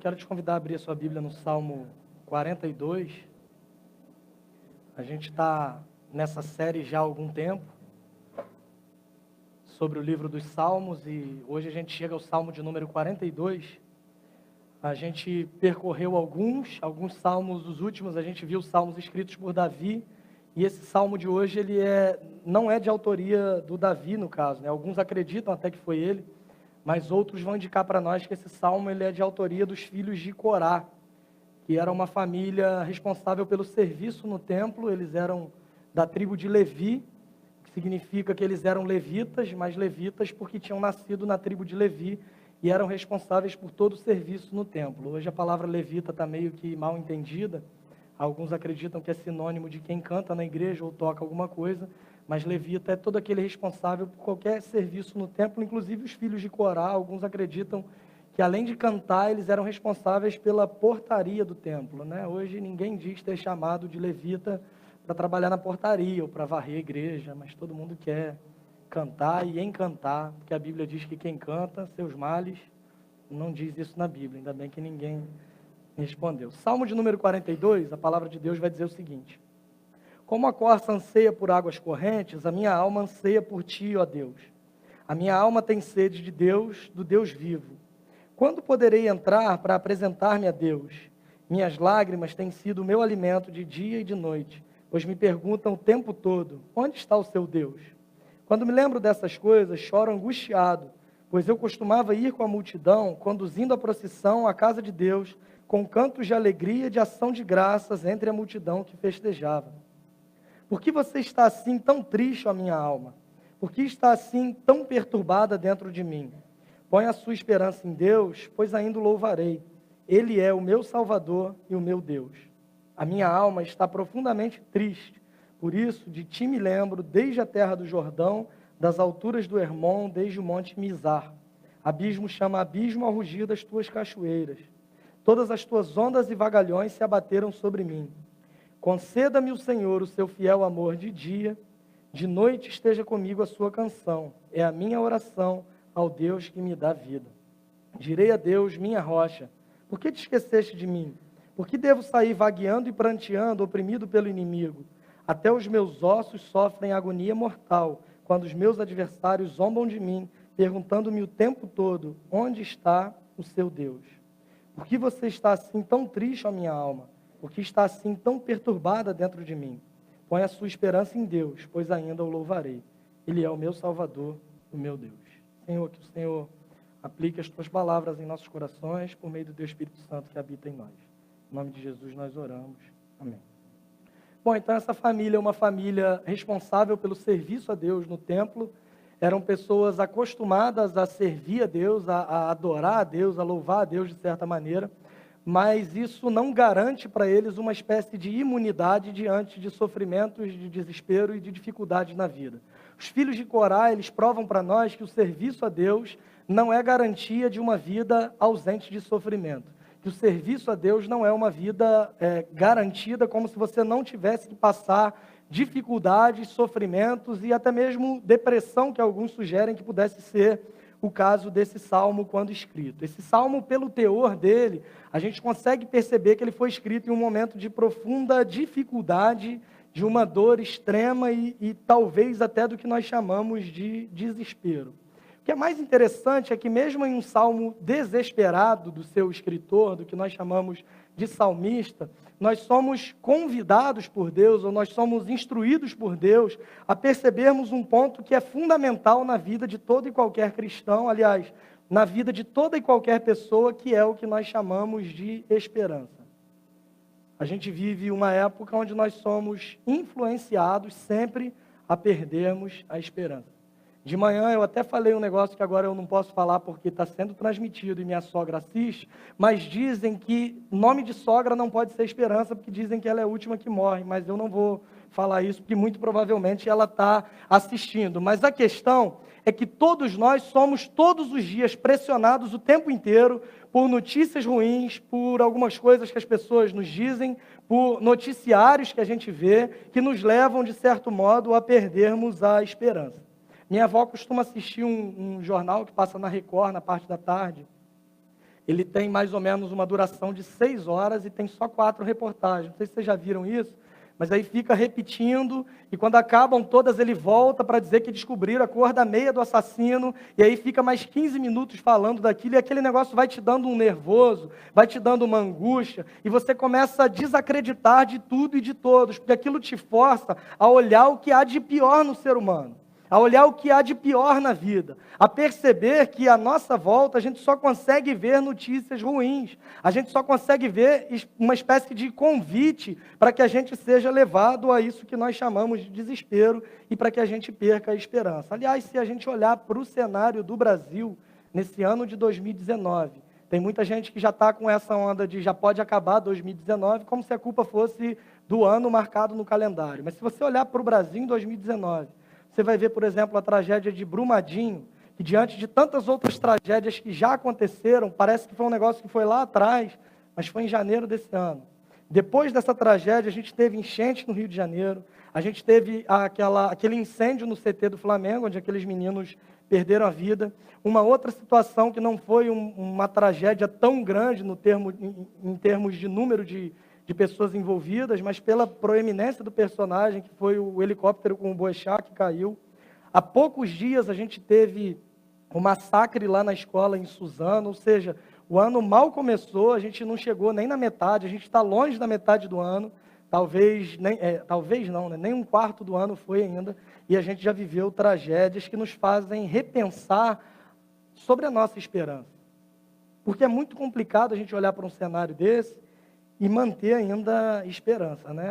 Quero te convidar a abrir a sua Bíblia no Salmo 42. A gente está nessa série já há algum tempo, sobre o livro dos Salmos, e hoje a gente chega ao Salmo de número 42. A gente percorreu alguns salmos, os últimos, a gente viu salmos escritos por Davi, e esse salmo de hoje não é de autoria do Davi, no caso, né? Alguns acreditam até que foi ele, mas outros vão indicar para nós que esse salmo ele é de autoria dos filhos de Corá, que era uma família responsável pelo serviço no templo. Eles eram da tribo de Levi, que significa que eles eram levitas, mas levitas porque tinham nascido na tribo de Levi e eram responsáveis por todo o serviço no templo. Hoje a palavra levita está meio que mal entendida. Alguns acreditam que é sinônimo de quem canta na igreja ou toca alguma coisa, mas levita é todo aquele responsável por qualquer serviço no templo, inclusive os filhos de Corá. Alguns acreditam que além de cantar, eles eram responsáveis pela portaria do templo, né? Hoje ninguém diz ter chamado de levita para trabalhar na portaria ou para varrer a igreja, mas todo mundo quer cantar e encantar, porque a Bíblia diz que quem canta, seus males, não diz isso na Bíblia, ainda bem que ninguém respondeu. Salmo de número 42, a palavra de Deus vai dizer o seguinte: como a corça anseia por águas correntes, a minha alma anseia por ti, ó Deus. A minha alma tem sede de Deus, do Deus vivo. Quando poderei entrar para apresentar-me a Deus? Minhas lágrimas têm sido o meu alimento de dia e de noite, pois me perguntam o tempo todo: onde está o seu Deus? Quando me lembro dessas coisas, choro angustiado, pois eu costumava ir com a multidão, conduzindo a procissão à casa de Deus, com cantos de alegria e de ação de graças entre a multidão que festejava. Por que você está assim tão triste, ó minha alma? Por que está assim tão perturbada dentro de mim? Põe a sua esperança em Deus, pois ainda o louvarei. Ele é o meu Salvador e o meu Deus. A minha alma está profundamente triste, por isso de ti me lembro desde a terra do Jordão, das alturas do Hermon, desde o monte Mizar. Abismo chama abismo ao rugir das tuas cachoeiras. Todas as tuas ondas e vagalhões se abateram sobre mim. Conceda-me o Senhor o seu fiel amor de dia, de noite esteja comigo a sua canção. É a minha oração ao Deus que me dá vida. Direi a Deus, minha rocha: por que te esqueceste de mim? Por que devo sair vagueando e pranteando, oprimido pelo inimigo? Até os meus ossos sofrem agonia mortal, quando os meus adversários zombam de mim, perguntando-me o tempo todo: onde está o seu Deus? Por que você está assim tão triste, ó minha alma? Por que está assim tão perturbada dentro de mim? Põe a sua esperança em Deus, pois ainda o louvarei. Ele é o meu Salvador, o meu Deus. Senhor, que o Senhor aplique as tuas palavras em nossos corações, por meio do teu Espírito Santo que habita em nós. Em nome de Jesus nós oramos. Amém. Bom, então essa família é uma família responsável pelo serviço a Deus no templo. Eram pessoas acostumadas a servir a Deus, a adorar a Deus, a louvar a Deus de certa maneira, mas isso não garante para eles uma espécie de imunidade diante de sofrimentos, de desespero e de dificuldades na vida. Os filhos de Corá, eles provam para nós que o serviço a Deus não é garantia de uma vida ausente de sofrimento. Que o serviço a Deus não é uma vida garantida, como se você não tivesse que passar dificuldades, sofrimentos e até mesmo depressão, que alguns sugerem que pudesse ser o caso desse salmo quando escrito. Esse salmo, pelo teor dele, a gente consegue perceber que ele foi escrito em um momento de profunda dificuldade, de uma dor extrema e talvez até do que nós chamamos de desespero. O que é mais interessante é que mesmo em um salmo desesperado do seu escritor, do que nós chamamos de salmista, nós somos convidados por Deus, ou nós somos instruídos por Deus a percebermos um ponto que é fundamental na vida de todo e qualquer cristão, aliás, na vida de toda e qualquer pessoa, que é o que nós chamamos de esperança. A gente vive uma época onde nós somos influenciados sempre a perdermos a esperança. De manhã eu até falei um negócio que agora eu não posso falar porque está sendo transmitido e minha sogra assiste, mas dizem que nome de sogra não pode ser esperança, porque dizem que ela é a última que morre, mas eu não vou falar isso porque muito provavelmente ela está assistindo. Mas a questão é que todos nós somos todos os dias pressionados o tempo inteiro por notícias ruins, por algumas coisas que as pessoas nos dizem, por noticiários que a gente vê, que nos levam, de certo modo, a perdermos a esperança. Minha avó costuma assistir um jornal que passa na Record, na parte da tarde. ele tem mais ou menos uma duração de 6 horas e tem só 4 reportagens. Não sei se vocês já viram isso, mas aí fica repetindo, e quando acabam todas, ele volta para dizer que descobriram a cor da meia do assassino, e aí fica mais 15 minutos falando daquilo, e aquele negócio vai te dando um nervoso, vai te dando uma angústia, e você começa a desacreditar de tudo e de todos, porque aquilo te força a olhar o que há de pior no ser humano, a olhar o que há de pior na vida, a perceber que à nossa volta a gente só consegue ver notícias ruins, a gente só consegue ver uma espécie de convite para que a gente seja levado a isso que nós chamamos de desespero e para que a gente perca a esperança. Aliás, se a gente olhar para o cenário do Brasil nesse ano de 2019, tem muita gente que já está com essa onda de já pode acabar 2019, como se a culpa fosse do ano marcado no calendário. Mas se você olhar para o Brasil em 2019, você vai ver, por exemplo, a tragédia de Brumadinho, que diante de tantas outras tragédias que já aconteceram, parece que foi um negócio que foi lá atrás, mas foi em janeiro desse ano. Depois dessa tragédia, a gente teve enchente no Rio de Janeiro, a gente teve aquele incêndio no CT do Flamengo, onde aqueles meninos perderam a vida. Uma outra situação que não foi uma tragédia tão grande em termos de número de pessoas envolvidas, mas pela proeminência do personagem, que foi o helicóptero com o Boechat que caiu. Há poucos dias a gente teve o massacre lá na escola em Suzano, ou seja, o ano mal começou, a gente não chegou nem na metade, a gente está longe da metade do ano, talvez não, né? Nem um quarto do ano foi ainda, e a gente já viveu tragédias que nos fazem repensar sobre a nossa esperança. Porque é muito complicado a gente olhar para um cenário desse e manter ainda esperança, né?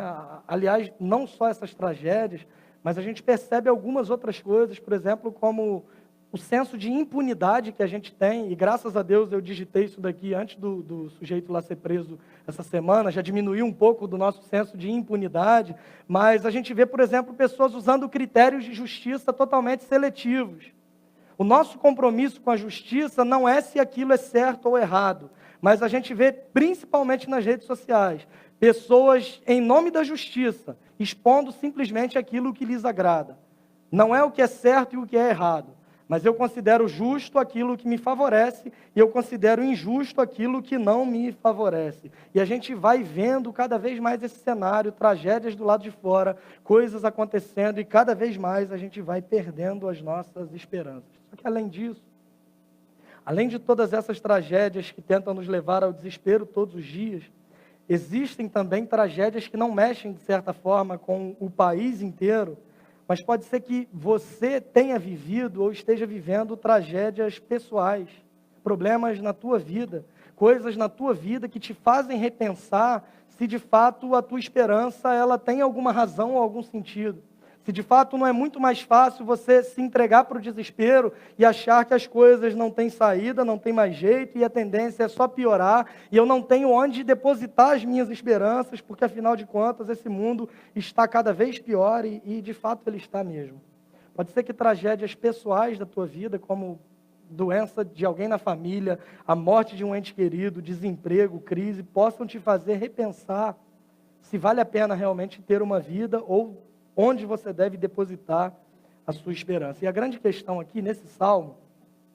Aliás, não só essas tragédias, mas a gente percebe algumas outras coisas, por exemplo, como o senso de impunidade que a gente tem, e graças a Deus eu digitei isso daqui antes do sujeito lá ser preso essa semana, já diminuiu um pouco do nosso senso de impunidade, mas a gente vê, por exemplo, pessoas usando critérios de justiça totalmente seletivos. O nosso compromisso com a justiça não é se aquilo é certo ou errado, mas a gente vê, principalmente nas redes sociais, pessoas, em nome da justiça, expondo simplesmente aquilo que lhes agrada. Não é o que é certo e o que é errado, mas eu considero justo aquilo que me favorece e eu considero injusto aquilo que não me favorece. E a gente vai vendo cada vez mais esse cenário, tragédias do lado de fora, coisas acontecendo, e cada vez mais a gente vai perdendo as nossas esperanças. Só que além disso, além de todas essas tragédias que tentam nos levar ao desespero todos os dias, existem também tragédias que não mexem, de certa forma, com o país inteiro, mas pode ser que você tenha vivido ou esteja vivendo tragédias pessoais, problemas na tua vida, coisas na tua vida que te fazem repensar se de fato a tua esperança ela tem alguma razão ou algum sentido. Se de fato não é muito mais fácil você se entregar para o desespero e achar que as coisas não têm saída, não tem mais jeito e a tendência é só piorar e eu não tenho onde depositar as minhas esperanças, porque afinal de contas esse mundo está cada vez pior e de fato ele está mesmo. Pode ser que tragédias pessoais da tua vida, como doença de alguém na família, a morte de um ente querido, desemprego, crise, possam te fazer repensar se vale a pena realmente ter uma vida ou onde você deve depositar a sua esperança. E a grande questão aqui nesse salmo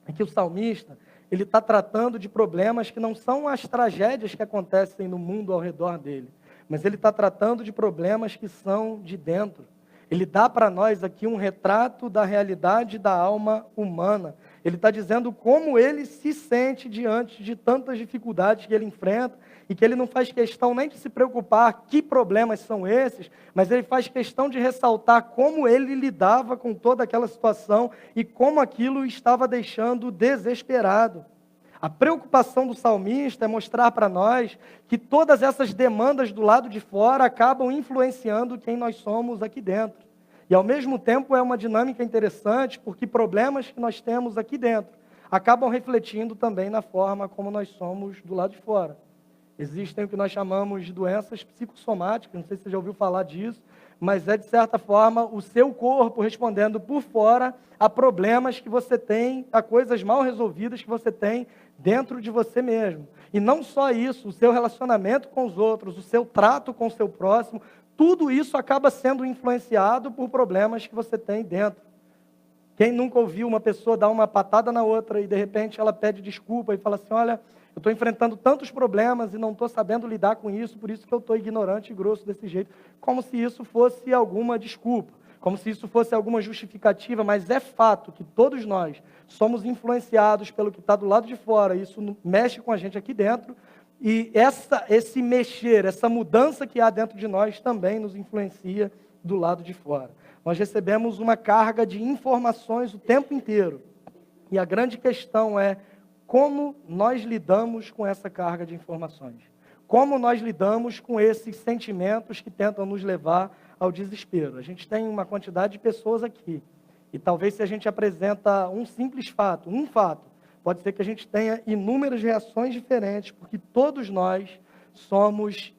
é que o salmista ele está tratando de problemas que não são as tragédias que acontecem no mundo ao redor dele, mas ele está tratando de problemas que são de dentro. Ele dá para nós aqui um retrato da realidade da alma humana. Ele está dizendo como ele se sente diante de tantas dificuldades que ele enfrenta e que ele não faz questão nem de se preocupar que problemas são esses, mas ele faz questão de ressaltar como ele lidava com toda aquela situação e como aquilo estava deixando desesperado. A preocupação do salmista é mostrar para nós que todas essas demandas do lado de fora acabam influenciando quem nós somos aqui dentro. E ao mesmo tempo é uma dinâmica interessante, porque problemas que nós temos aqui dentro acabam refletindo também na forma como nós somos do lado de fora. Existem o que nós chamamos de doenças psicossomáticas, não sei se você já ouviu falar disso, mas é de certa forma o seu corpo respondendo por fora a problemas que você tem, a coisas mal resolvidas que você tem dentro de você mesmo. E não só isso, o seu relacionamento com os outros, o seu trato com o seu próximo, tudo isso acaba sendo influenciado por problemas que você tem dentro. Quem nunca ouviu uma pessoa dar uma patada na outra e de repente ela pede desculpa e fala assim, olha, Eu estou enfrentando tantos problemas e não estou sabendo lidar com isso, por isso que eu estou ignorante e grosso desse jeito, como se isso fosse alguma desculpa, como se isso fosse alguma justificativa, mas é fato que todos nós somos influenciados pelo que está do lado de fora, isso mexe com a gente aqui dentro, e esse mexer, essa mudança que há dentro de nós também nos influencia do lado de fora. Nós recebemos uma carga de informações o tempo inteiro. E a grande questão é como nós lidamos com essa carga de informações. Como nós lidamos com esses sentimentos que tentam nos levar ao desespero. A gente tem uma quantidade de pessoas aqui. E talvez se a gente apresenta um simples fato, pode ser que a gente tenha inúmeras reações diferentes, porque todos nós somos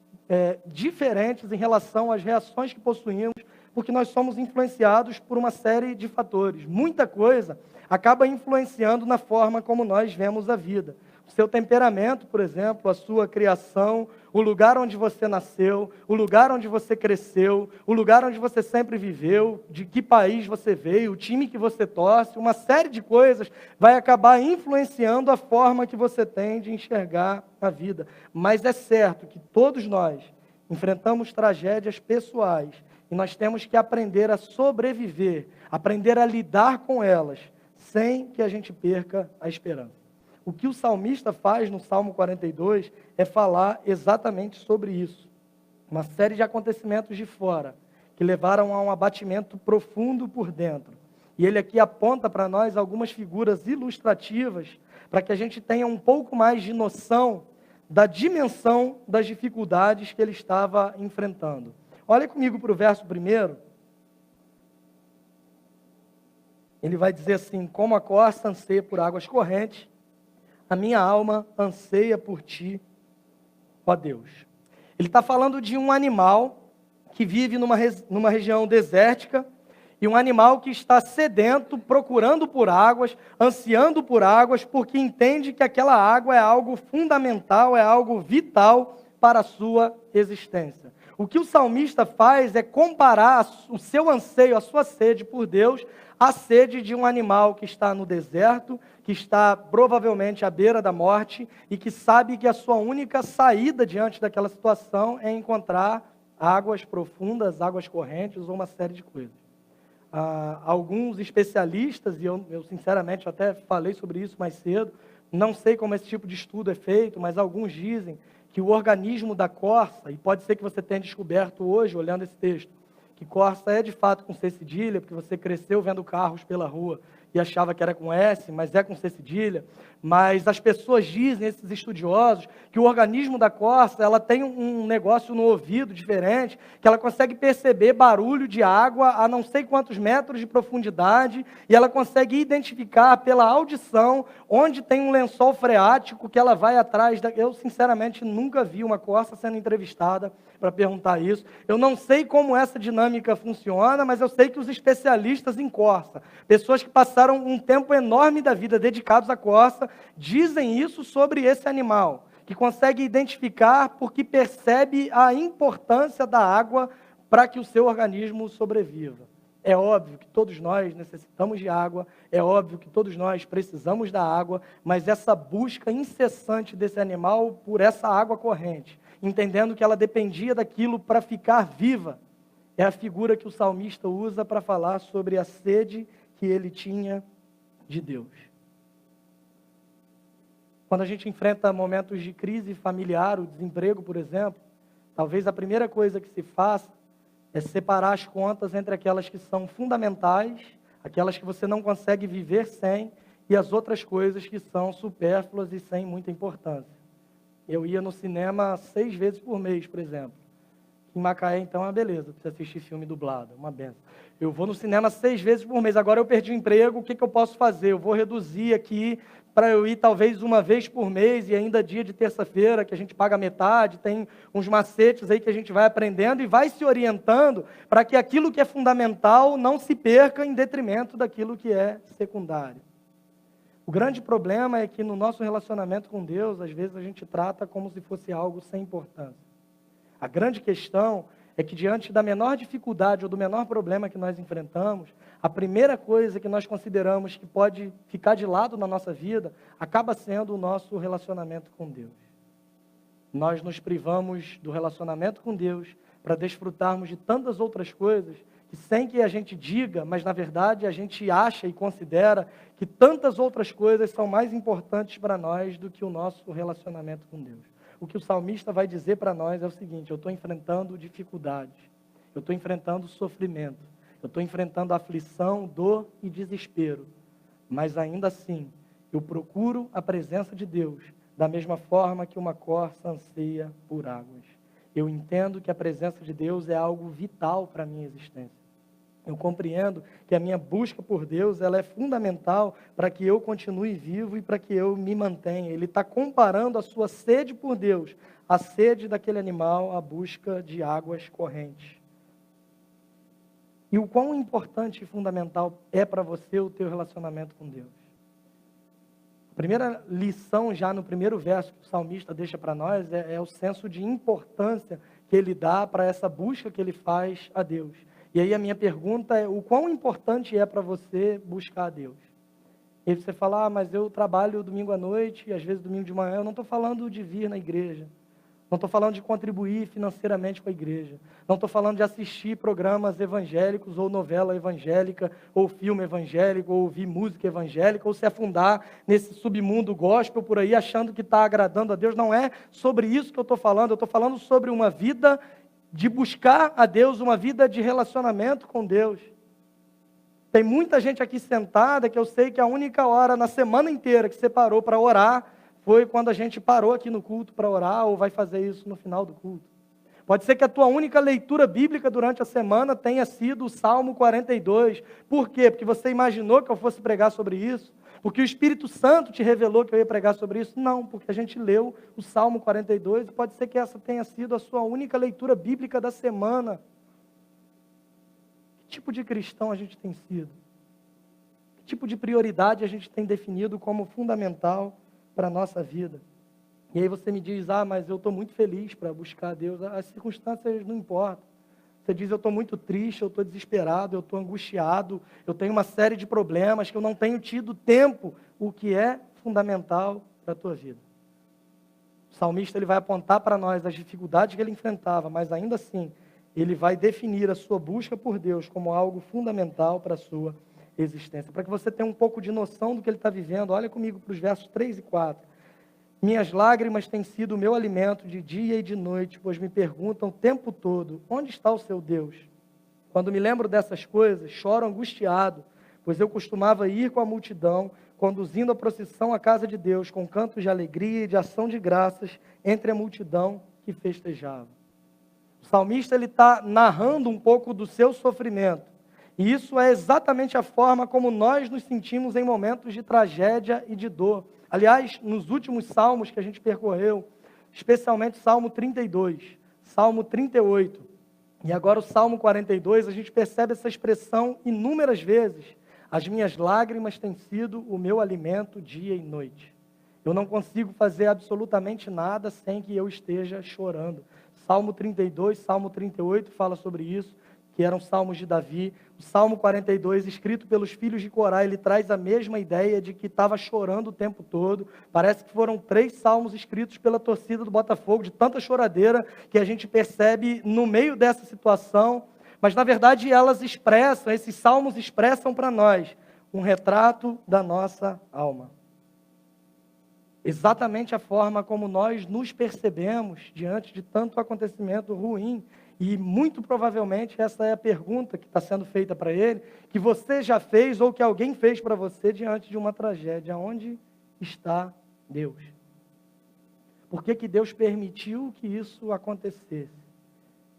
diferentes em relação às reações que possuímos, porque nós somos influenciados por uma série de fatores. Muita coisa acaba influenciando na forma como nós vemos a vida. O seu temperamento, por exemplo, a sua criação, o lugar onde você nasceu, o lugar onde você cresceu, o lugar onde você sempre viveu, de que país você veio, o time que você torce, uma série de coisas vai acabar influenciando a forma que você tem de enxergar a vida. Mas é certo que todos nós enfrentamos tragédias pessoais e nós temos que aprender a sobreviver, aprender a lidar com elas, sem que a gente perca a esperança. O que o salmista faz no Salmo 42 é falar exatamente sobre isso. Uma série de acontecimentos de fora, que levaram a um abatimento profundo por dentro. E ele aqui aponta para nós algumas figuras ilustrativas, para que a gente tenha um pouco mais de noção da dimensão das dificuldades que ele estava enfrentando. Olha comigo para o verso 1. Ele vai dizer assim: como a corça anseia por águas correntes, a minha alma anseia por ti, ó Deus. Ele está falando de um animal que vive numa região desértica, e um animal que está sedento, procurando por águas, ansiando por águas, porque entende que aquela água é algo fundamental, é algo vital para a sua existência. O que o salmista faz é comparar o seu anseio, a sua sede por Deus, à sede de um animal que está no deserto, que está provavelmente à beira da morte e que sabe que a sua única saída diante daquela situação é encontrar águas profundas, águas correntes ou uma série de coisas. Alguns especialistas, e eu sinceramente até falei sobre isso mais cedo, não sei como esse tipo de estudo é feito, mas alguns dizem que o organismo da corça, e pode ser que você tenha descoberto hoje, olhando esse texto, que corça é de fato com C cedilha, porque você cresceu vendo carros pela rua e achava que era com S, mas é com C cedilha. Mas as pessoas dizem, esses estudiosos, que o organismo da corça, ela tem um negócio no ouvido diferente, que ela consegue perceber barulho de água a não sei quantos metros de profundidade, e ela consegue identificar pela audição onde tem um lençol freático que ela vai atrás. Eu, sinceramente, nunca vi uma corça sendo entrevistada para perguntar isso. Eu não sei como essa dinâmica funciona, mas eu sei que os especialistas em corça, pessoas que passaram um tempo enorme da vida dedicados à corça, dizem isso sobre esse animal, que consegue identificar porque percebe a importância da água para que o seu organismo sobreviva. É óbvio que todos nós necessitamos de água, é óbvio que todos nós precisamos da água, mas essa busca incessante desse animal por essa água corrente, entendendo que ela dependia daquilo para ficar viva, é a figura que o salmista usa para falar sobre a sede que ele tinha de Deus. Quando a gente enfrenta momentos de crise familiar, o desemprego, por exemplo, talvez a primeira coisa que se faça é separar as contas entre aquelas que são fundamentais, aquelas que você não consegue viver sem, e as outras coisas que são supérfluas e sem muita importância. Eu ia no cinema 6 vezes por mês, por exemplo. Em Macaé, então, é uma beleza, para você assistir filme dublado, uma benção. Eu vou no cinema 6 vezes por mês, agora eu perdi o emprego, o que eu posso fazer? Eu vou reduzir aqui para eu ir talvez uma vez por mês, e ainda dia de terça-feira, que a gente paga metade, tem uns macetes aí que a gente vai aprendendo e vai se orientando para que aquilo que é fundamental não se perca em detrimento daquilo que é secundário. O grande problema é que no nosso relacionamento com Deus, às vezes a gente trata como se fosse algo sem importância. A grande questão é que diante da menor dificuldade ou do menor problema que nós enfrentamos, a primeira coisa que nós consideramos que pode ficar de lado na nossa vida acaba sendo o nosso relacionamento com Deus. Nós nos privamos do relacionamento com Deus para desfrutarmos de tantas outras coisas que, sem que a gente diga, mas na verdade a gente acha e considera que tantas outras coisas são mais importantes para nós do que o nosso relacionamento com Deus. O que o salmista vai dizer para nós é o seguinte: eu estou enfrentando dificuldades, eu estou enfrentando sofrimento, eu estou enfrentando aflição, dor e desespero, mas ainda assim eu procuro a presença de Deus da mesma forma que uma corça anseia por águas. Eu entendo que a presença de Deus é algo vital para a minha existência. Eu compreendo que a minha busca por Deus ela é fundamental para que eu continue vivo e para que eu me mantenha. Ele está comparando a sua sede por Deus, a sede daquele animal, à busca de águas correntes. E o quão importante e fundamental é para você o teu relacionamento com Deus? A primeira lição, já no primeiro verso que o salmista deixa para nós, é o senso de importância que ele dá para essa busca que ele faz a Deus. E aí a minha pergunta é: o quão importante é para você buscar a Deus? E aí você fala: mas eu trabalho domingo à noite, e às vezes domingo de manhã. Eu não estou falando de vir na igreja. Não estou falando de contribuir financeiramente com a igreja. Não estou falando de assistir programas evangélicos, ou novela evangélica, ou filme evangélico, ou ouvir música evangélica, ou se afundar nesse submundo gospel por aí, achando que está agradando a Deus. Não é sobre isso que eu estou falando. Eu estou falando sobre uma vida de buscar a Deus, uma vida de relacionamento com Deus. Tem muita gente aqui sentada que eu sei que a única hora na semana inteira que você parou para orar foi quando a gente parou aqui no culto para orar, ou vai fazer isso no final do culto. Pode ser que a tua única leitura bíblica durante a semana tenha sido o Salmo 42. Por quê? Porque você imaginou que eu fosse pregar sobre isso? Porque o Espírito Santo te revelou que eu ia pregar sobre isso? Não, porque a gente leu o Salmo 42 e pode ser que essa tenha sido a sua única leitura bíblica da semana. Que tipo de cristão a gente tem sido? Que tipo de prioridade a gente tem definido como fundamental para a nossa vida? E aí você me diz: mas eu estou muito feliz para buscar a Deus. As circunstâncias não importam. Você diz: eu estou muito triste, eu estou desesperado, eu estou angustiado, eu tenho uma série de problemas que eu não tenho tido tempo. O que é fundamental para a tua vida? O salmista ele vai apontar para nós as dificuldades que ele enfrentava, mas ainda assim ele vai definir a sua busca por Deus como algo fundamental para a sua existência. Para que você tenha um pouco de noção do que ele está vivendo, olha comigo para os versos 3 e 4. Minhas lágrimas têm sido o meu alimento de dia e de noite, pois me perguntam o tempo todo: onde está o seu Deus? Quando me lembro dessas coisas, choro angustiado, pois eu costumava ir com a multidão, conduzindo a procissão à casa de Deus, com cantos de alegria e de ação de graças entre a multidão que festejava. O salmista ele está narrando um pouco do seu sofrimento. E isso é exatamente a forma como nós nos sentimos em momentos de tragédia e de dor. Aliás, nos últimos salmos que a gente percorreu, especialmente Salmo 32, Salmo 38 e agora o Salmo 42, a gente percebe essa expressão inúmeras vezes: as minhas lágrimas têm sido o meu alimento dia e noite. Eu não consigo fazer absolutamente nada sem que eu esteja chorando. Salmo 32, Salmo 38 fala sobre isso, que eram salmos de Davi. O Salmo 42, escrito pelos filhos de Corá, ele traz a mesma ideia de que estava chorando o tempo todo. Parece que foram 3 salmos escritos pela torcida do Botafogo, de tanta choradeira que a gente percebe no meio dessa situação. Mas, na verdade, esses salmos expressam para nós um retrato da nossa alma. Exatamente a forma como nós nos percebemos diante de tanto acontecimento ruim. E muito provavelmente essa é a pergunta que está sendo feita para ele, que você já fez ou que alguém fez para você diante de uma tragédia. Onde está Deus? Por que que Deus permitiu que isso acontecesse?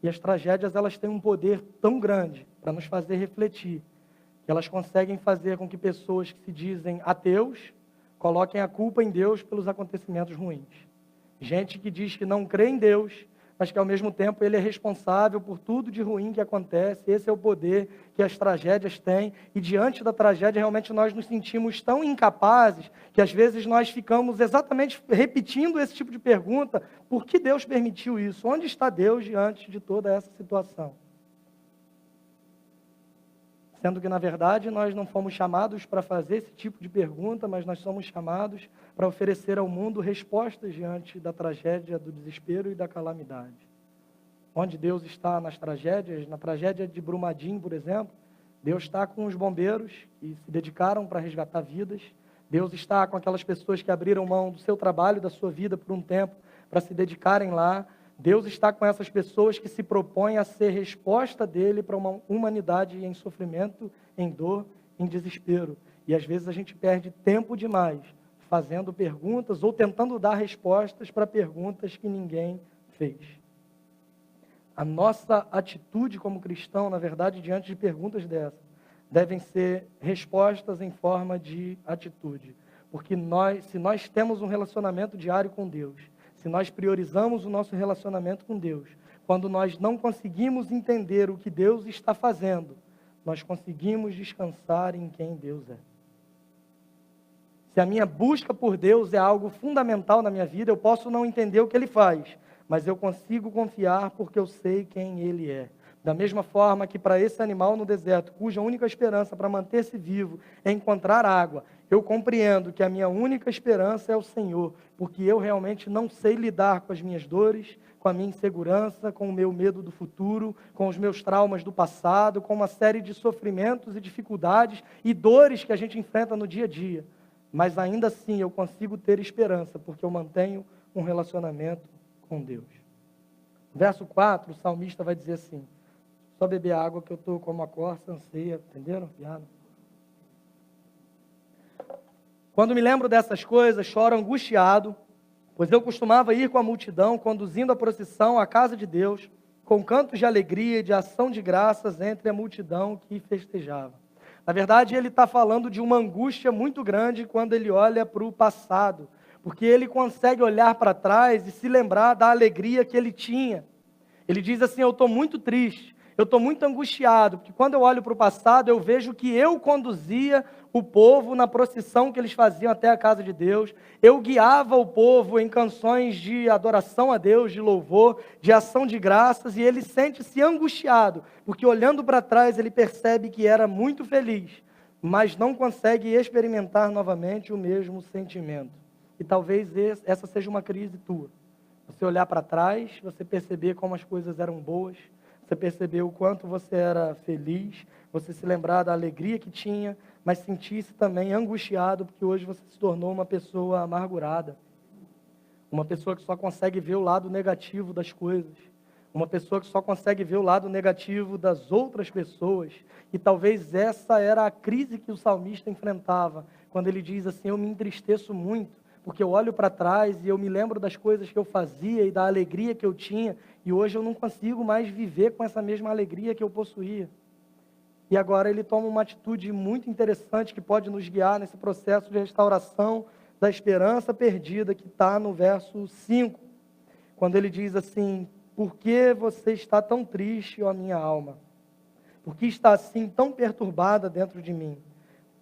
E as tragédias, elas têm um poder tão grande para nos fazer refletir, que elas conseguem fazer com que pessoas que se dizem ateus coloquem a culpa em Deus pelos acontecimentos ruins. Gente que diz que não crê em Deus mas que ao mesmo tempo Ele é responsável por tudo de ruim que acontece. Esse é o poder que as tragédias têm, e diante da tragédia realmente nós nos sentimos tão incapazes, que às vezes nós ficamos exatamente repetindo esse tipo de pergunta: por que Deus permitiu isso? Onde está Deus diante de toda essa situação? Sendo que, na verdade, nós não fomos chamados para fazer esse tipo de pergunta, mas nós somos chamados para oferecer ao mundo respostas diante da tragédia, do desespero e da calamidade. Onde Deus está nas tragédias, na tragédia de Brumadinho, por exemplo, Deus está com os bombeiros que se dedicaram para resgatar vidas. Deus está com aquelas pessoas que abriram mão do seu trabalho, da sua vida por um tempo, para se dedicarem lá. Deus está com essas pessoas que se propõem a ser resposta dele para uma humanidade em sofrimento, em dor, em desespero. E às vezes a gente perde tempo demais fazendo perguntas ou tentando dar respostas para perguntas que ninguém fez. A nossa atitude como cristão, na verdade, diante de perguntas dessas, devem ser respostas em forma de atitude. Porque se nós temos um relacionamento diário com Deus, se nós priorizamos o nosso relacionamento com Deus, quando nós não conseguimos entender o que Deus está fazendo, nós conseguimos descansar em quem Deus é. Se a minha busca por Deus é algo fundamental na minha vida, eu posso não entender o que Ele faz, mas eu consigo confiar porque eu sei quem Ele é. Da mesma forma que para esse animal no deserto, cuja única esperança para manter-se vivo é encontrar água, eu compreendo que a minha única esperança é o Senhor, porque eu realmente não sei lidar com as minhas dores, com a minha insegurança, com o meu medo do futuro, com os meus traumas do passado, com uma série de sofrimentos e dificuldades e dores que a gente enfrenta no dia a dia. Mas ainda assim eu consigo ter esperança, porque eu mantenho um relacionamento com Deus. Verso 4, o salmista vai dizer assim: só beber água que eu estou como a corça anseia. Entenderam? Piada. Quando me lembro dessas coisas, choro angustiado, pois eu costumava ir com a multidão, conduzindo a procissão à casa de Deus, com cantos de alegria e de ação de graças entre a multidão que festejava. Na verdade, ele está falando de uma angústia muito grande quando ele olha para o passado, porque ele consegue olhar para trás e se lembrar da alegria que ele tinha. Ele diz assim: eu estou muito triste, eu estou muito angustiado, porque quando eu olho para o passado, eu vejo que eu conduzia o povo na procissão que eles faziam até a casa de Deus, eu guiava o povo em canções de adoração a Deus, de louvor, de ação de graças, e ele sente-se angustiado, porque olhando para trás ele percebe que era muito feliz, mas não consegue experimentar novamente o mesmo sentimento. E talvez essa seja uma crise tua. Você olhar para trás, você perceber como as coisas eram boas, você perceber o quanto você era feliz, você se lembrar da alegria que tinha, mas sentir-se também angustiado, porque hoje você se tornou uma pessoa amargurada. Uma pessoa que só consegue ver o lado negativo das coisas. Uma pessoa que só consegue ver o lado negativo das outras pessoas. E talvez essa era a crise que o salmista enfrentava, quando ele diz assim: eu me entristeço muito, porque eu olho para trás e eu me lembro das coisas que eu fazia e da alegria que eu tinha, e hoje eu não consigo mais viver com essa mesma alegria que eu possuía. E agora ele toma uma atitude muito interessante que pode nos guiar nesse processo de restauração da esperança perdida, que está no verso 5, quando ele diz assim: por que você está tão triste, ó minha alma? Por que está assim tão perturbada dentro de mim?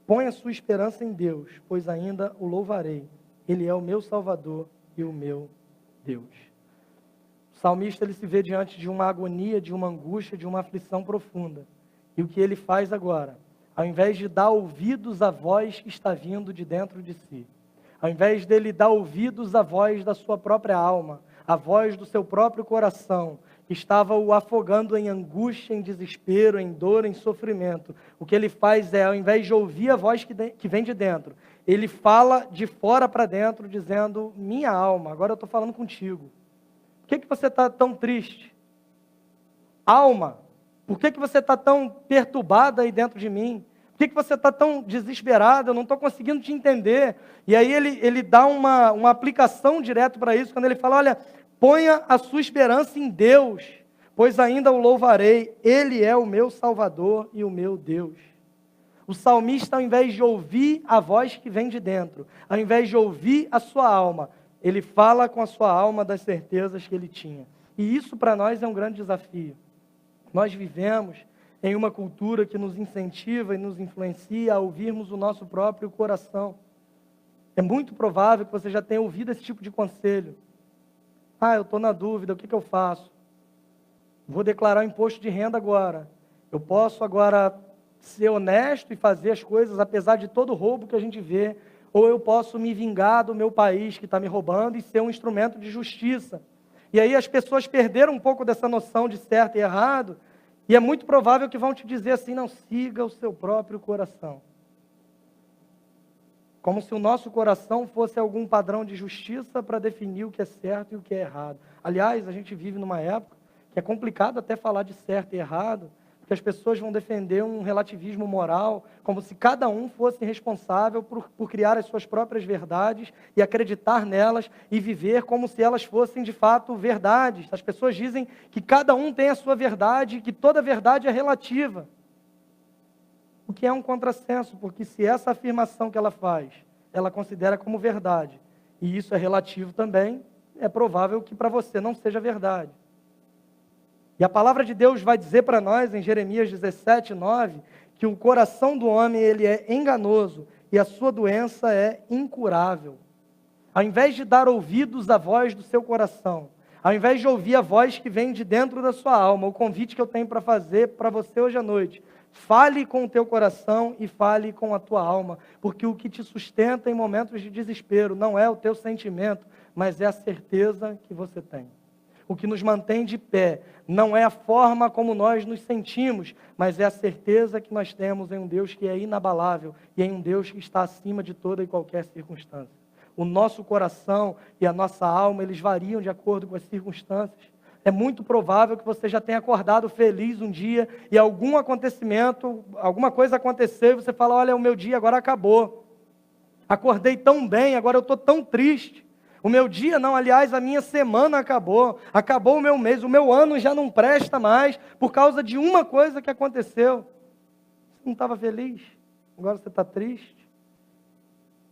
Põe a sua esperança em Deus, pois ainda o louvarei. Ele é o meu Salvador e o meu Deus. O salmista ele se vê diante de uma agonia, de uma angústia, de uma aflição profunda. E o que ele faz agora? Ao invés de dar ouvidos à voz que está vindo de dentro de si, ao invés dele dar ouvidos à voz da sua própria alma, à voz do seu próprio coração, que estava o afogando em angústia, em desespero, em dor, em sofrimento, o que ele faz é, ao invés de ouvir a voz que vem de dentro, ele fala de fora para dentro, dizendo: minha alma, agora eu estou falando contigo. Por que você está tão triste? Alma, por que você está tão perturbada aí dentro de mim? Por que você está tão desesperada? Eu não estou conseguindo te entender. E aí ele dá uma aplicação direto para isso, quando ele fala: olha, ponha a sua esperança em Deus, pois ainda o louvarei. Ele é o meu Salvador e o meu Deus. O salmista, ao invés de ouvir a voz que vem de dentro, ao invés de ouvir a sua alma, ele fala com a sua alma das certezas que ele tinha. E isso para nós é um grande desafio. Nós vivemos em uma cultura que nos incentiva e nos influencia a ouvirmos o nosso próprio coração. É muito provável que você já tenha ouvido esse tipo de conselho. Eu estou na dúvida, o que eu faço? Vou declarar o imposto de renda agora. Eu posso agora ser honesto e fazer as coisas apesar de todo o roubo que a gente vê, ou eu posso me vingar do meu país que está me roubando e ser um instrumento de justiça. E aí as pessoas perderam um pouco dessa noção de certo e errado, e é muito provável que vão te dizer assim, não, siga o seu próprio coração. Como se o nosso coração fosse algum padrão de justiça para definir o que é certo e o que é errado. Aliás, a gente vive numa época que é complicado até falar de certo e errado, porque as pessoas vão defender um relativismo moral, como se cada um fosse responsável por criar as suas próprias verdades e acreditar nelas e viver como se elas fossem de fato verdades. As pessoas dizem que cada um tem a sua verdade e que toda verdade é relativa. O que é um contrassenso, porque se essa afirmação que ela faz, ela considera como verdade, e isso é relativo também, é provável que para você não seja verdade. E a palavra de Deus vai dizer para nós, em Jeremias 17:9, que o coração do homem ele é enganoso e a sua doença é incurável. Ao invés de dar ouvidos à voz do seu coração, ao invés de ouvir a voz que vem de dentro da sua alma, o convite que eu tenho para fazer para você hoje à noite, fale com o teu coração e fale com a tua alma, porque o que te sustenta em momentos de desespero não é o teu sentimento, mas é a certeza que você tem. O que nos mantém de pé não é a forma como nós nos sentimos, mas é a certeza que nós temos em um Deus que é inabalável e em um Deus que está acima de toda e qualquer circunstância. O nosso coração e a nossa alma, eles variam de acordo com as circunstâncias. É muito provável que você já tenha acordado feliz um dia e algum acontecimento, alguma coisa aconteceu e você fala, olha, o meu dia agora acabou. Acordei tão bem, agora eu estou tão triste. O meu dia não, aliás, a minha semana acabou o meu mês, o meu ano já não presta mais por causa de uma coisa que aconteceu. Você não estava feliz, agora você está triste.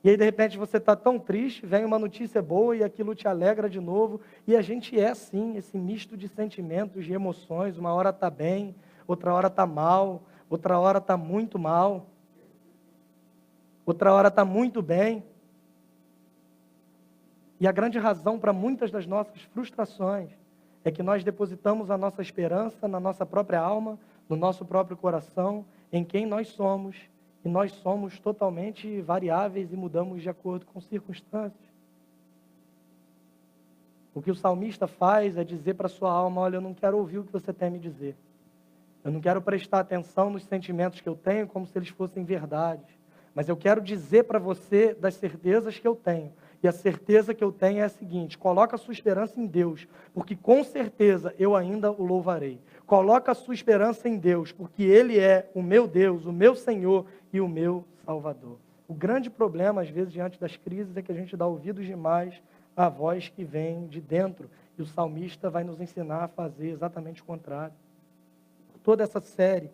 E aí, de repente, você está tão triste, vem uma notícia boa e aquilo te alegra de novo. E a gente é assim, esse misto de sentimentos, de emoções. Uma hora está bem, outra hora está mal, outra hora está muito mal, outra hora está muito bem. E a grande razão para muitas das nossas frustrações é que nós depositamos a nossa esperança na nossa própria alma, no nosso próprio coração, em quem nós somos. E nós somos totalmente variáveis e mudamos de acordo com circunstâncias. O que o salmista faz é dizer para a sua alma, olha, eu não quero ouvir o que você tem a me dizer. Eu não quero prestar atenção nos sentimentos que eu tenho como se eles fossem verdades. Mas eu quero dizer para você das certezas que eu tenho. E a certeza que eu tenho é a seguinte, coloca a sua esperança em Deus, porque com certeza eu ainda o louvarei. Coloca a sua esperança em Deus, porque Ele é o meu Deus, o meu Senhor e o meu Salvador. O grande problema, às vezes, diante das crises, é que a gente dá ouvidos demais à voz que vem de dentro. E o salmista vai nos ensinar a fazer exatamente o contrário. Toda essa série,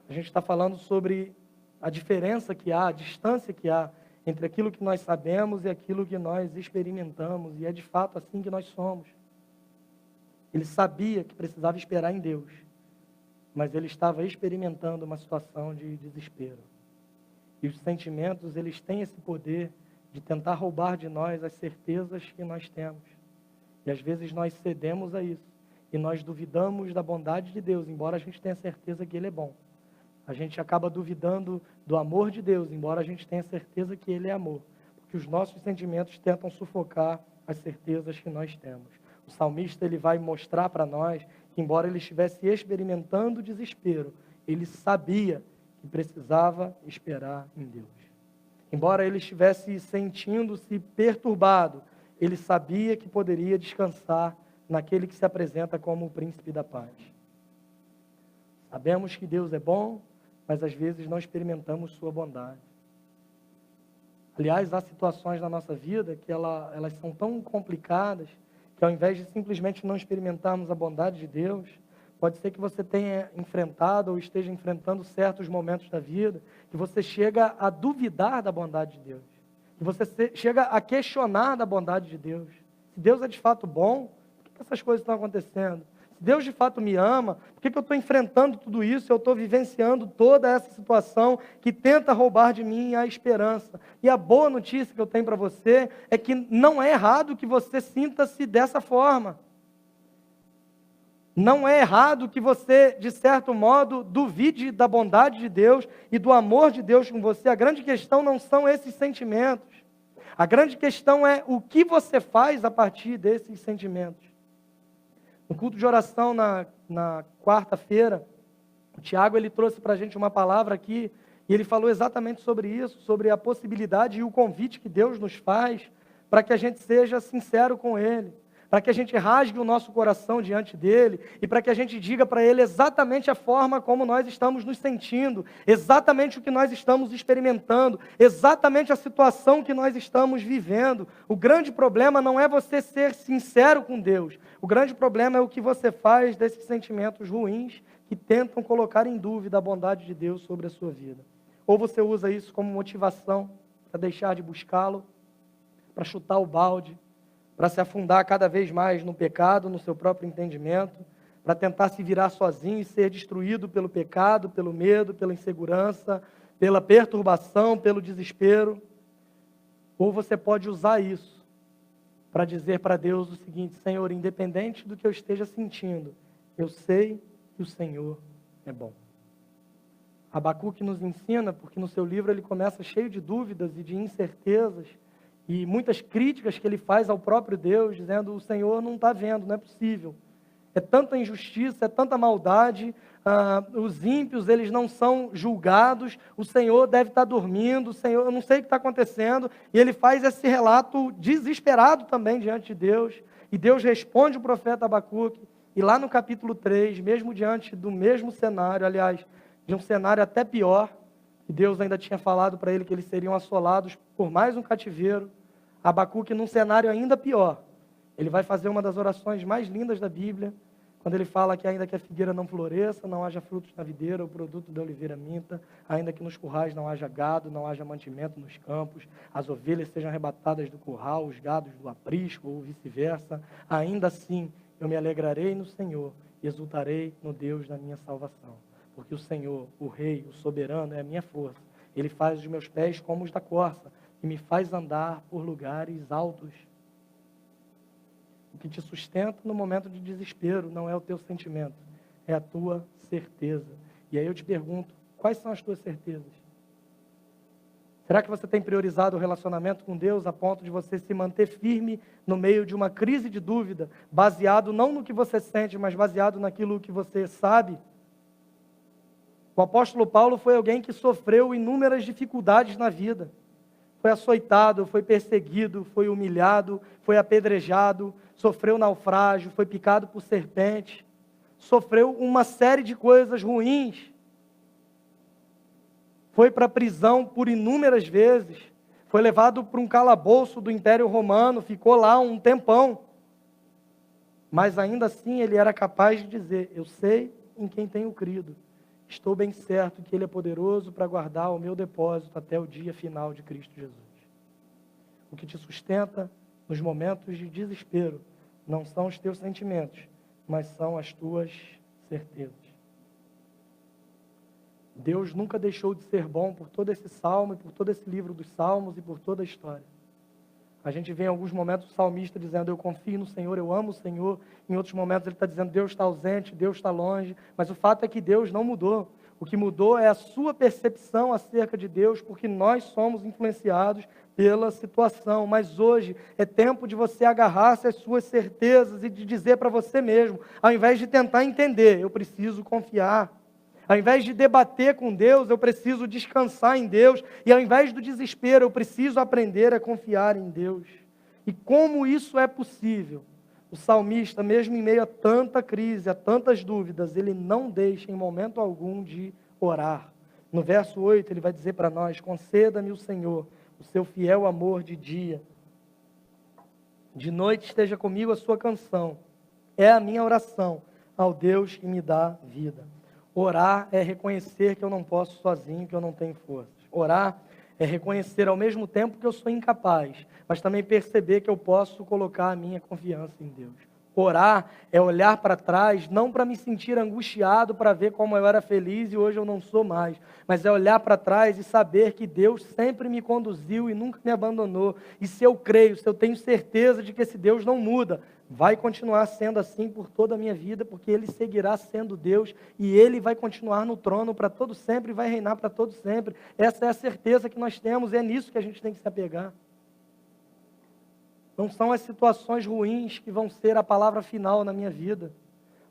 a gente está falando sobre a diferença que há, a distância que há entre aquilo que nós sabemos e aquilo que nós experimentamos. E é de fato assim que nós somos. Ele sabia que precisava esperar em Deus, mas ele estava experimentando uma situação de desespero. E os sentimentos, eles têm esse poder de tentar roubar de nós as certezas que nós temos. E às vezes nós cedemos a isso. E nós duvidamos da bondade de Deus, embora a gente tenha certeza que Ele é bom. A gente acaba duvidando do amor de Deus, embora a gente tenha certeza que Ele é amor. Porque os nossos sentimentos tentam sufocar as certezas que nós temos. O salmista, ele vai mostrar para nós que, embora ele estivesse experimentando desespero, ele sabia que precisava esperar em Deus. Embora ele estivesse sentindo-se perturbado, ele sabia que poderia descansar naquele que se apresenta como o príncipe da paz. Sabemos que Deus é bom, mas às vezes não experimentamos sua bondade. Aliás, há situações na nossa vida que elas são tão complicadas que ao invés de simplesmente não experimentarmos a bondade de Deus, pode ser que você tenha enfrentado ou esteja enfrentando certos momentos da vida que você chega a duvidar da bondade de Deus. Que você chega a questionar da bondade de Deus. Se Deus é de fato bom, por que que essas coisas estão acontecendo? Se Deus de fato me ama, por que eu estou enfrentando tudo isso? Eu estou vivenciando toda essa situação que tenta roubar de mim a esperança. E a boa notícia que eu tenho para você é que não é errado que você sinta-se dessa forma. Não é errado que você, de certo modo, duvide da bondade de Deus e do amor de Deus com você. A grande questão não são esses sentimentos. A grande questão é o que você faz a partir desses sentimentos. No culto de oração, na quarta-feira, o Tiago ele trouxe para a gente uma palavra aqui, e ele falou exatamente sobre isso, sobre a possibilidade e o convite que Deus nos faz para que a gente seja sincero com Ele, para que a gente rasgue o nosso coração diante dEle, e para que a gente diga para Ele exatamente a forma como nós estamos nos sentindo, exatamente o que nós estamos experimentando, exatamente a situação que nós estamos vivendo. O grande problema não é você ser sincero com Deus, o grande problema é o que você faz desses sentimentos ruins que tentam colocar em dúvida a bondade de Deus sobre a sua vida. Ou você usa isso como motivação para deixar de buscá-lo, para chutar o balde, para se afundar cada vez mais no pecado, no seu próprio entendimento, para tentar se virar sozinho e ser destruído pelo pecado, pelo medo, pela insegurança, pela perturbação, pelo desespero. Ou você pode usar isso para dizer para Deus o seguinte: Senhor, independente do que eu esteja sentindo, eu sei que o Senhor é bom. Abacuque nos ensina, porque no seu livro ele começa cheio de dúvidas e de incertezas, e muitas críticas que ele faz ao próprio Deus, dizendo: o Senhor não está vendo, não é possível. É tanta injustiça, é tanta maldade, os ímpios eles não são julgados, o Senhor deve estar dormindo, o Senhor, eu não sei o que está acontecendo. E ele faz esse relato desesperado também diante de Deus, e Deus responde o profeta Abacuque, e lá no capítulo 3, mesmo diante do mesmo cenário, aliás, de um cenário até pior, que Deus ainda tinha falado para ele que eles seriam assolados por mais um cativeiro, Abacuque, num cenário ainda pior, ele vai fazer uma das orações mais lindas da Bíblia, quando ele fala que ainda que a figueira não floresça, não haja frutos na videira, o produto da oliveira minta, ainda que nos currais não haja gado, não haja mantimento nos campos, as ovelhas sejam arrebatadas do curral, os gados do aprisco, ou vice-versa, ainda assim eu me alegrarei no Senhor e exultarei no Deus da minha salvação. Porque o Senhor, o Rei, o soberano, é a minha força. Ele faz os meus pés como os da corça e me faz andar por lugares altos. O que te sustenta no momento de desespero não é o teu sentimento, é a tua certeza. E aí eu te pergunto, quais são as tuas certezas? Será que você tem priorizado o relacionamento com Deus a ponto de você se manter firme no meio de uma crise de dúvida, baseado não no que você sente, mas baseado naquilo que você sabe? O apóstolo Paulo foi alguém que sofreu inúmeras dificuldades na vida. Foi açoitado, foi perseguido, foi humilhado, foi apedrejado, sofreu naufrágio, foi picado por serpente, sofreu uma série de coisas ruins. Foi para a prisão por inúmeras vezes, foi levado para um calabouço do Império Romano, ficou lá um tempão. Mas ainda assim ele era capaz de dizer: eu sei em quem tenho crido. Estou bem certo que Ele é poderoso para guardar o meu depósito até o dia final de Cristo Jesus. O que te sustenta nos momentos de desespero não são os teus sentimentos, mas são as tuas certezas. Deus nunca deixou de ser bom por todo esse salmo, e por todo esse livro dos salmos e por toda a história. A gente vê em alguns momentos o salmista dizendo: eu confio no Senhor, eu amo o Senhor. Em outros momentos ele está dizendo: Deus está ausente, Deus está longe. Mas o fato é que Deus não mudou. O que mudou é a sua percepção acerca de Deus, porque nós somos influenciados pela situação. Mas hoje é tempo de você agarrar-se às suas certezas e de dizer para você mesmo, ao invés de tentar entender, eu preciso confiar. Ao invés de debater com Deus, eu preciso descansar em Deus. E ao invés do desespero, eu preciso aprender a confiar em Deus. E como isso é possível? O salmista, mesmo em meio a tanta crise, a tantas dúvidas, ele não deixa em momento algum de orar. No verso 8, ele vai dizer para nós: conceda-me o Senhor o seu fiel amor de dia. De noite esteja comigo a sua canção. É a minha oração ao Deus que me dá vida. Orar é reconhecer que eu não posso sozinho, que eu não tenho forças. Orar é reconhecer ao mesmo tempo que eu sou incapaz, mas também perceber que eu posso colocar a minha confiança em Deus. Orar é olhar para trás, não para me sentir angustiado, para ver como eu era feliz e hoje eu não sou mais, mas é olhar para trás e saber que Deus sempre me conduziu e nunca me abandonou. E se eu creio, se eu tenho certeza de que esse Deus não muda, vai continuar sendo assim por toda a minha vida, porque Ele seguirá sendo Deus e Ele vai continuar no trono para todo sempre e vai reinar para todo sempre. Essa é a certeza que nós temos, é nisso que a gente tem que se apegar. Não são as situações ruins que vão ser a palavra final na minha vida.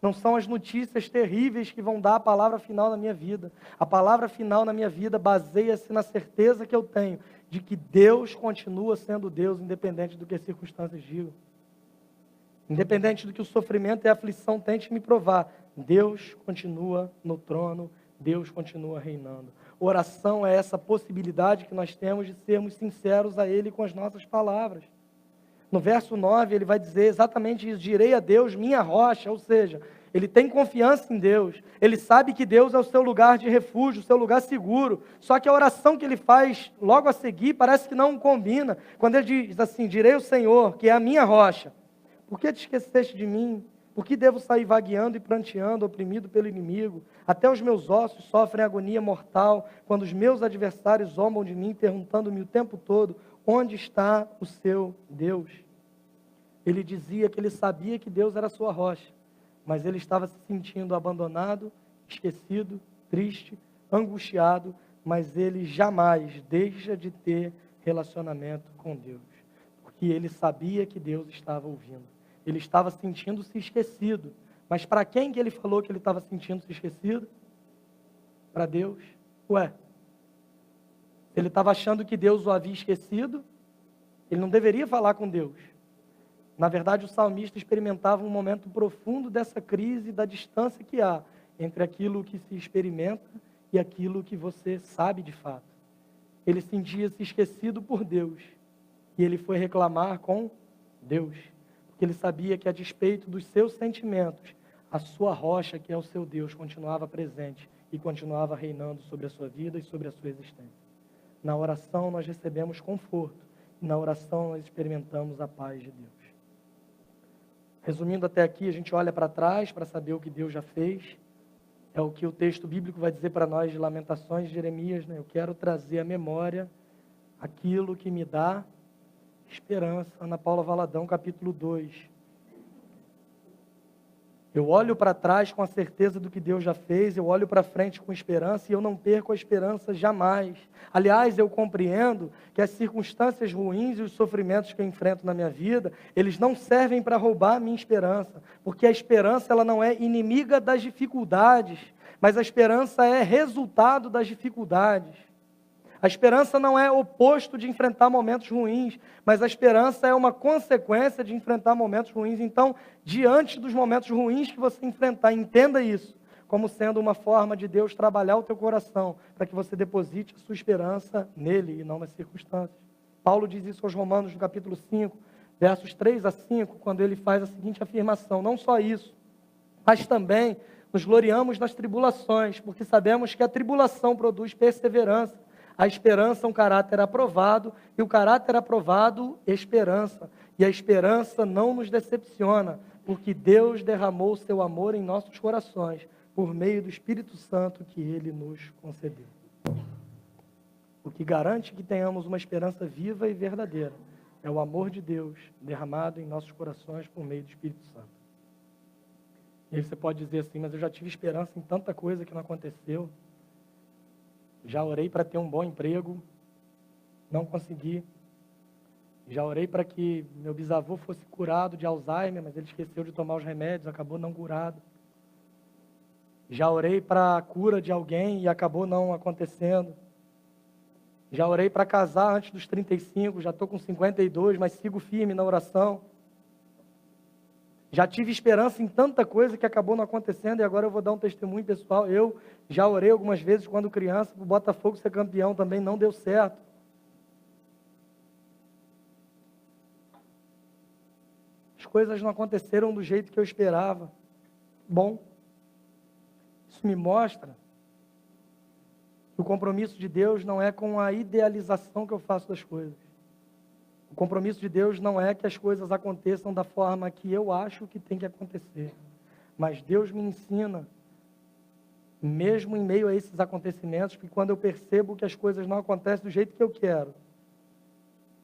Não são as notícias terríveis que vão dar a palavra final na minha vida. A palavra final na minha vida baseia-se na certeza que eu tenho de que Deus continua sendo Deus, independente do que as circunstâncias digam. Independente do que o sofrimento e a aflição tentem me provar, Deus continua no trono, Deus continua reinando. Oração é essa possibilidade que nós temos de sermos sinceros a Ele com as nossas palavras. No verso 9, ele vai dizer exatamente isso: direi a Deus, minha rocha, ou seja, ele tem confiança em Deus, ele sabe que Deus é o seu lugar de refúgio, o seu lugar seguro, só que a oração que ele faz logo a seguir parece que não combina, quando ele diz assim: direi ao Senhor, que é a minha rocha, por que te esqueceste de mim? Por que devo sair vagueando e pranteando, oprimido pelo inimigo? Até os meus ossos sofrem agonia mortal, quando os meus adversários zombam de mim, perguntando-me o tempo todo: onde está o seu Deus? Ele dizia que ele sabia que Deus era a sua rocha, mas ele estava se sentindo abandonado, esquecido, triste, angustiado, mas ele jamais deixa de ter relacionamento com Deus, porque ele sabia que Deus estava ouvindo. Ele estava sentindo-se esquecido, mas para quem que ele falou que ele estava sentindo-se esquecido? Para Deus. Ué, ele estava achando que Deus o havia esquecido, ele não deveria falar com Deus. Na verdade, o salmista experimentava um momento profundo dessa crise, da distância que há entre aquilo que se experimenta e aquilo que você sabe de fato. Ele sentia-se esquecido por Deus e ele foi reclamar com Deus, porque ele sabia que, a despeito dos seus sentimentos, a sua rocha, que é o seu Deus, continuava presente e continuava reinando sobre a sua vida e sobre a sua existência. Na oração nós recebemos conforto, e na oração nós experimentamos a paz de Deus. Resumindo até aqui, a gente olha para trás para saber o que Deus já fez. É o que o texto bíblico vai dizer para nós de Lamentações de Jeremias, né? Eu quero trazer à memória aquilo que me dá esperança. Ana Paula Valadão, capítulo 2. Eu olho para trás com a certeza do que Deus já fez, eu olho para frente com esperança e eu não perco a esperança jamais. Aliás, eu compreendo que as circunstâncias ruins e os sofrimentos que eu enfrento na minha vida, eles não servem para roubar a minha esperança, porque a esperança ela não é inimiga das dificuldades, mas a esperança é resultado das dificuldades. A esperança não é oposto de enfrentar momentos ruins, mas a esperança é uma consequência de enfrentar momentos ruins. Então, diante dos momentos ruins que você enfrentar, entenda isso como sendo uma forma de Deus trabalhar o teu coração, para que você deposite a sua esperança nele e não nas circunstâncias. Paulo diz isso aos Romanos, no capítulo 5, versos 3 a 5, quando ele faz a seguinte afirmação: não só isso, mas também nos gloriamos nas tribulações, porque sabemos que a tribulação produz perseverança, a esperança é um caráter aprovado, e o caráter aprovado, esperança. E a esperança não nos decepciona, porque Deus derramou o seu amor em nossos corações, por meio do Espírito Santo que Ele nos concedeu. O que garante que tenhamos uma esperança viva e verdadeira é o amor de Deus derramado em nossos corações por meio do Espírito Santo. E aí você pode dizer assim: mas eu já tive esperança em tanta coisa que não aconteceu. Já orei para ter um bom emprego, não consegui. Já orei para que meu bisavô fosse curado de Alzheimer, mas ele esqueceu de tomar os remédios, acabou não curado. Já orei para a cura de alguém e acabou não acontecendo. Já orei para casar antes dos 35, já estou com 52, mas sigo firme na oração. Já tive esperança em tanta coisa que acabou não acontecendo, e agora eu vou dar um testemunho pessoal. Eu já orei algumas vezes quando criança para o Botafogo ser campeão, também não deu certo. As coisas não aconteceram do jeito que eu esperava. Bom, isso me mostra que o compromisso de Deus não é com a idealização que eu faço das coisas. O compromisso de Deus não é que as coisas aconteçam da forma que eu acho que tem que acontecer. Mas Deus me ensina, mesmo em meio a esses acontecimentos, que quando eu percebo que as coisas não acontecem do jeito que eu quero,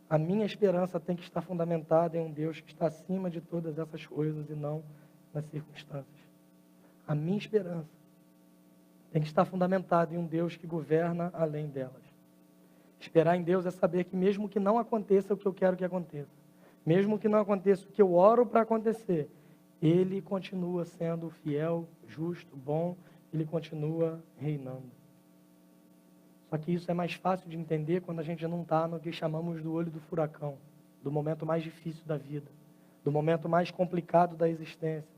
a minha esperança tem que estar fundamentada em um Deus que está acima de todas essas coisas e não nas circunstâncias. A minha esperança tem que estar fundamentada em um Deus que governa além delas. Esperar em Deus é saber que mesmo que não aconteça o que eu quero que aconteça, mesmo que não aconteça o que eu oro para acontecer, Ele continua sendo fiel, justo, bom, Ele continua reinando. Só que isso é mais fácil de entender quando a gente não está no que chamamos do olho do furacão, do momento mais difícil da vida, do momento mais complicado da existência.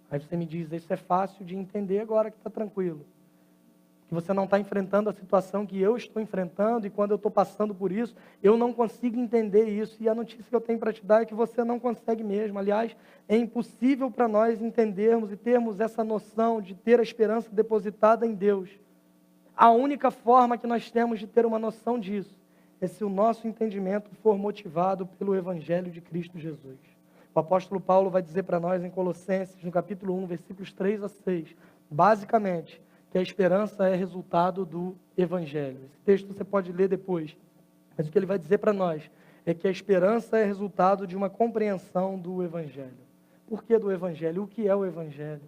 Aí você me diz, isso é fácil de entender agora que está tranquilo. Que você não está enfrentando a situação que eu estou enfrentando, e quando eu estou passando por isso, eu não consigo entender isso. E a notícia que eu tenho para te dar é que você não consegue mesmo. Aliás, é impossível para nós entendermos e termos essa noção de ter a esperança depositada em Deus. A única forma que nós temos de ter uma noção disso é se o nosso entendimento for motivado pelo Evangelho de Cristo Jesus. O apóstolo Paulo vai dizer para nós em Colossenses, no capítulo 1, versículos 3 a 6, basicamente, que a esperança é resultado do Evangelho. Esse texto você pode ler depois, mas o que ele vai dizer para nós é que a esperança é resultado de uma compreensão do Evangelho. Por que do Evangelho? O que é o Evangelho?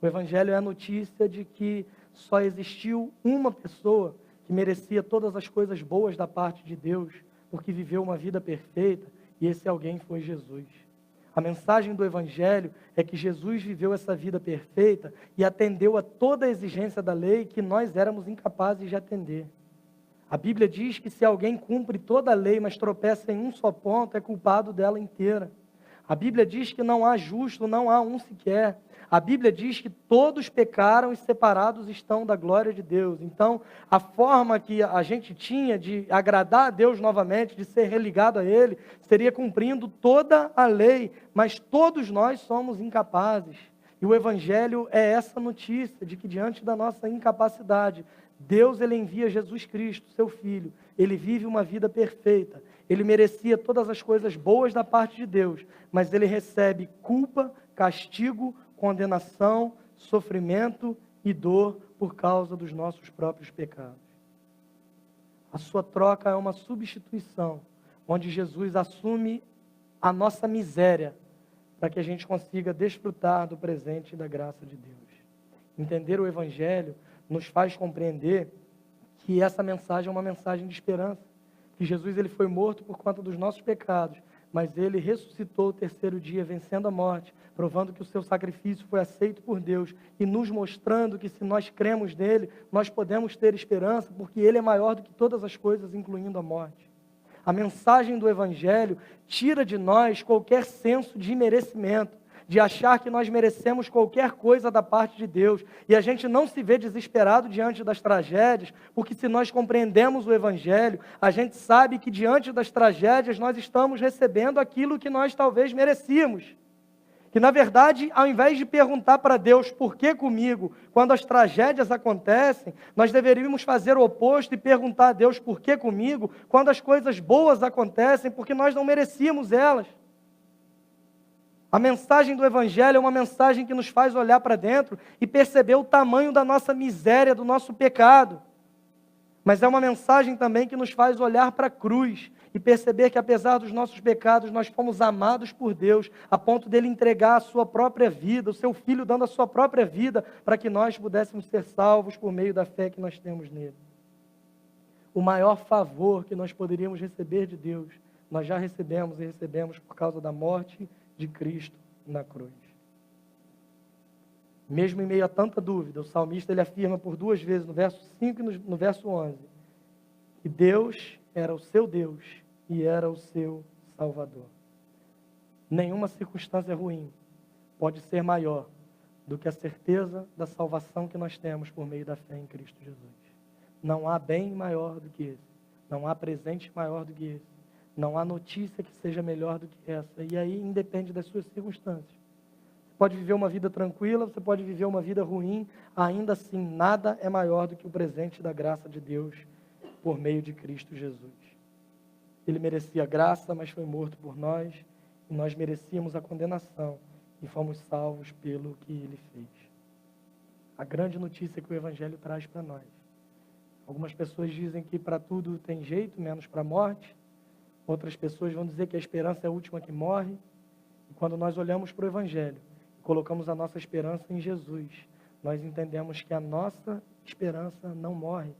O Evangelho é a notícia de que só existiu uma pessoa que merecia todas as coisas boas da parte de Deus, porque viveu uma vida perfeita, e esse alguém foi Jesus. A mensagem do Evangelho é que Jesus viveu essa vida perfeita e atendeu a toda a exigência da lei que nós éramos incapazes de atender. A Bíblia diz que se alguém cumpre toda a lei, mas tropeça em um só ponto, é culpado dela inteira. A Bíblia diz que não há justo, não há um sequer. A Bíblia diz que todos pecaram e separados estão da glória de Deus. Então, a forma que a gente tinha de agradar a Deus novamente, de ser religado a Ele, seria cumprindo toda a lei, mas todos nós somos incapazes. E o Evangelho é essa notícia de que diante da nossa incapacidade, Deus ele envia Jesus Cristo, seu Filho. Ele vive uma vida perfeita. Ele merecia todas as coisas boas da parte de Deus, mas ele recebe culpa, castigo, condenação, sofrimento e dor por causa dos nossos próprios pecados. A sua troca é uma substituição, onde Jesus assume a nossa miséria para que a gente consiga desfrutar do presente e da graça de Deus. Entender o Evangelho nos faz compreender que essa mensagem é uma mensagem de esperança, que Jesus ele foi morto por conta dos nossos pecados, mas ele ressuscitou o terceiro dia, vencendo a morte, provando que o seu sacrifício foi aceito por Deus e nos mostrando que se nós cremos nele, nós podemos ter esperança, porque ele é maior do que todas as coisas, incluindo a morte. A mensagem do Evangelho tira de nós qualquer senso de merecimento, de achar que nós merecemos qualquer coisa da parte de Deus. E a gente não se vê desesperado diante das tragédias, porque se nós compreendemos o Evangelho, a gente sabe que diante das tragédias nós estamos recebendo aquilo que nós talvez merecíamos. Que na verdade, ao invés de perguntar para Deus por que comigo, quando as tragédias acontecem, nós deveríamos fazer o oposto e perguntar a Deus por que comigo, quando as coisas boas acontecem, porque nós não merecíamos elas. A mensagem do Evangelho é uma mensagem que nos faz olhar para dentro e perceber o tamanho da nossa miséria, do nosso pecado. Mas é uma mensagem também que nos faz olhar para a cruz e perceber que apesar dos nossos pecados, nós fomos amados por Deus, a ponto dele entregar a sua própria vida, o seu Filho dando a sua própria vida, para que nós pudéssemos ser salvos por meio da fé que nós temos nele. O maior favor que nós poderíamos receber de Deus, nós já recebemos e recebemos por causa da morte de Cristo na cruz. Mesmo em meio a tanta dúvida, o salmista ele afirma por duas vezes, no verso 5 e no verso 11, que Deus era o seu Deus e era o seu Salvador. Nenhuma circunstância ruim pode ser maior do que a certeza da salvação que nós temos por meio da fé em Cristo Jesus. Não há bem maior do que esse. Não há presente maior do que esse. Não há notícia que seja melhor do que essa. E aí independe das suas circunstâncias. Você pode viver uma vida tranquila, você pode viver uma vida ruim. Ainda assim, nada é maior do que o presente da graça de Deus por meio de Cristo Jesus. Ele merecia graça, mas foi morto por nós, e nós merecíamos a condenação, e fomos salvos pelo que ele fez. A grande notícia que o Evangelho traz para nós. Algumas pessoas dizem que para tudo tem jeito, menos para a morte. Outras pessoas vão dizer que a esperança é a última que morre. E quando nós olhamos para o Evangelho e colocamos a nossa esperança em Jesus, nós entendemos que a nossa esperança não morre.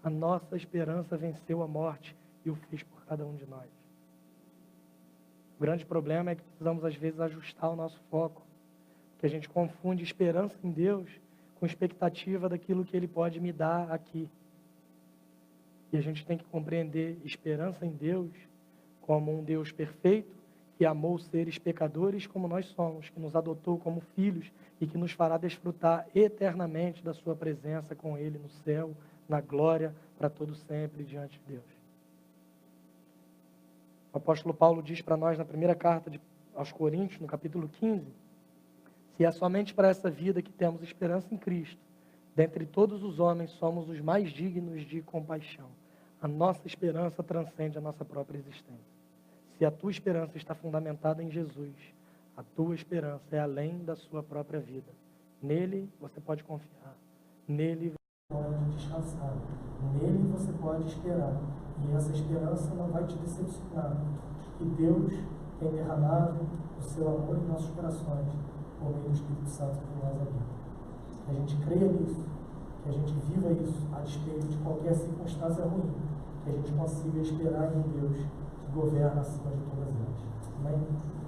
A nossa esperança venceu a morte e o fez por cada um de nós. O grande problema é que precisamos, às vezes, ajustar o nosso foco, porque a gente confunde esperança em Deus com expectativa daquilo que Ele pode me dar aqui. E a gente tem que compreender esperança em Deus como um Deus perfeito, que amou seres pecadores como nós somos, que nos adotou como filhos e que nos fará desfrutar eternamente da sua presença com Ele no céu, na glória, para todo sempre diante de Deus. O apóstolo Paulo diz para nós na primeira carta aos Coríntios, no capítulo 15, se é somente para essa vida que temos esperança em Cristo, dentre todos os homens somos os mais dignos de compaixão. A nossa esperança transcende a nossa própria existência. Se a tua esperança está fundamentada em Jesus, a tua esperança é além da sua própria vida. Nele você pode confiar. Nele você pode descansar. Nele você pode esperar. E essa esperança não vai te decepcionar. Que Deus tem derramado o seu amor em nossos corações, por meio do Espírito Santo que nós habita. Que a gente creia nisso, que a gente viva isso a despeito de qualquer circunstância ruim, que a gente consiga esperar em Deus, que governa acima de todas elas. Amém?